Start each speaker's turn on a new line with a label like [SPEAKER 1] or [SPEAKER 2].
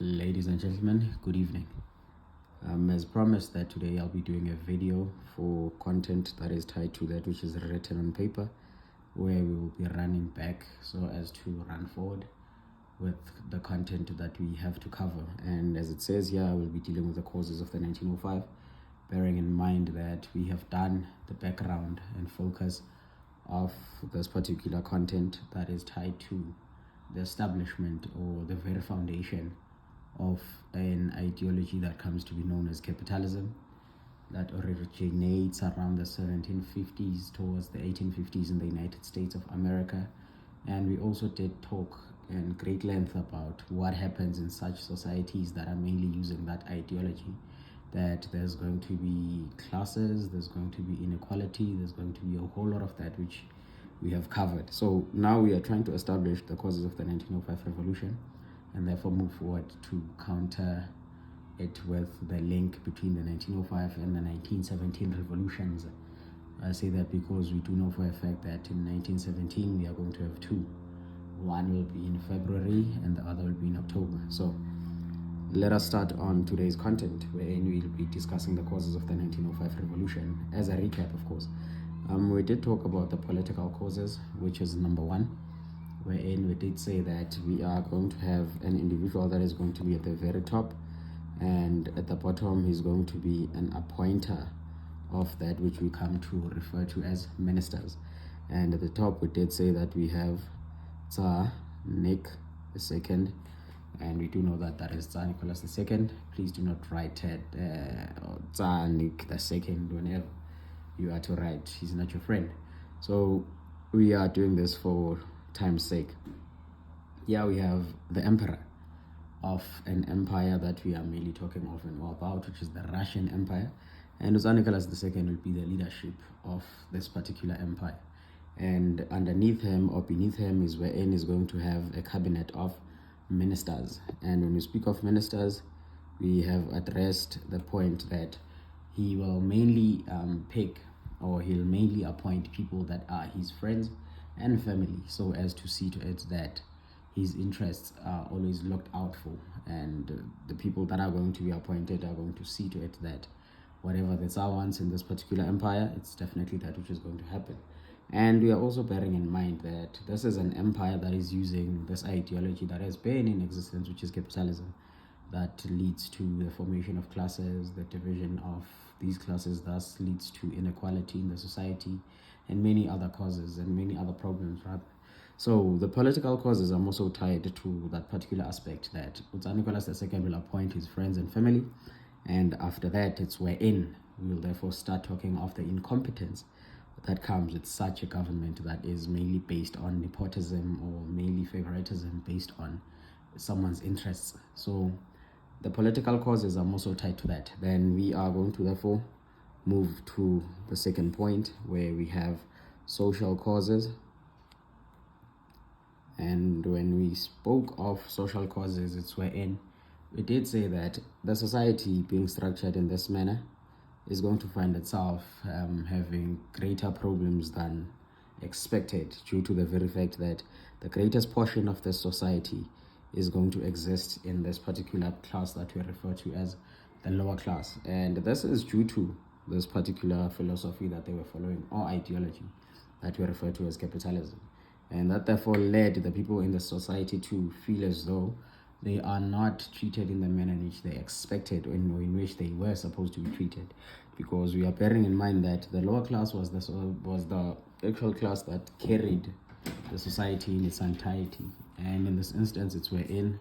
[SPEAKER 1] Ladies and gentlemen, good evening. As promised that today I'll be doing a video for content that is tied to that which is written on paper, where we will be running back so as to run forward with the content that we have to cover. And as it says here, I will be dealing with the causes of the 1905, bearing in mind that we have done the background and focus of this particular content that is tied to the establishment or the very foundation of an ideology that comes to be known as capitalism, that originates around the 1750s towards the 1850s in the United States of America. And we also did talk in great length about what happens in such societies that are mainly using that ideology, that there's going to be classes, there's going to be inequality, there's going to be a whole lot of that which we have covered. So now we are trying to establish the causes of the 1905 revolution and therefore move forward to counter it with the link between the 1905 and the 1917 revolutions. I say that because we do know for a fact that in 1917 we are going to have two. One will be in February and the other will be in October. So let us start on today's content, wherein we'll be discussing the causes of the 1905 revolution. As a recap, of course, we did talk about the political causes, which is number one, wherein we did say that we are going to have an individual that is going to be at the very top, and at the bottom he's going to be an appointer of that which we come to refer to as ministers. And at the top we did say that we have Tsar Nick II, and we do know that that is Tsar Nicholas II. Please do not write it Tsar Nick II whenever you are to write. He's not your friend. So we are doing this for time's sake. Here we have the emperor of an empire that we are mainly talking of and more about, which is the Russian Empire. And Tsar Nicholas II will be the leadership of this particular empire. And underneath him or beneath him is wherein is going to have a cabinet of ministers. And when we speak of ministers, we have addressed the point that he will mainly pick, or he'll mainly appoint people that are his friends and family, so as to see to it that his interests are always looked out for, and the people that are going to be appointed are going to see to it that whatever the Tsar wants in this particular empire, it's definitely that which is going to happen. And we are also bearing in mind that this is an empire that is using this ideology that has been in existence, which is capitalism, that leads to the formation of classes, the division of these classes, thus leads to inequality in the society, and many other causes and many other problems, rather. So the political causes are also tied to that particular aspect, that Tsar Nicholas II will appoint his friends and family, and after that it's wherein we will therefore start talking of the incompetence that comes with such a government that is mainly based on nepotism or mainly favoritism based on someone's interests. So the political causes are also tied to that. Then we are going to therefore move to the second point, where we have social causes. And when we spoke of social causes, it's wherein we did say that the society being structured in this manner is going to find itself having greater problems than expected, due to the very fact that the greatest portion of the society is going to exist in this particular class that we refer to as the lower class. And this is due to this particular philosophy that they were following, or ideology that we refer to as capitalism. And that therefore led the people in the society to feel as though they are not treated in the manner in which they expected, or in which they were supposed to be treated, because we are bearing in mind that the lower class was the actual class that carried the society in its entirety. And in this instance, it's wherein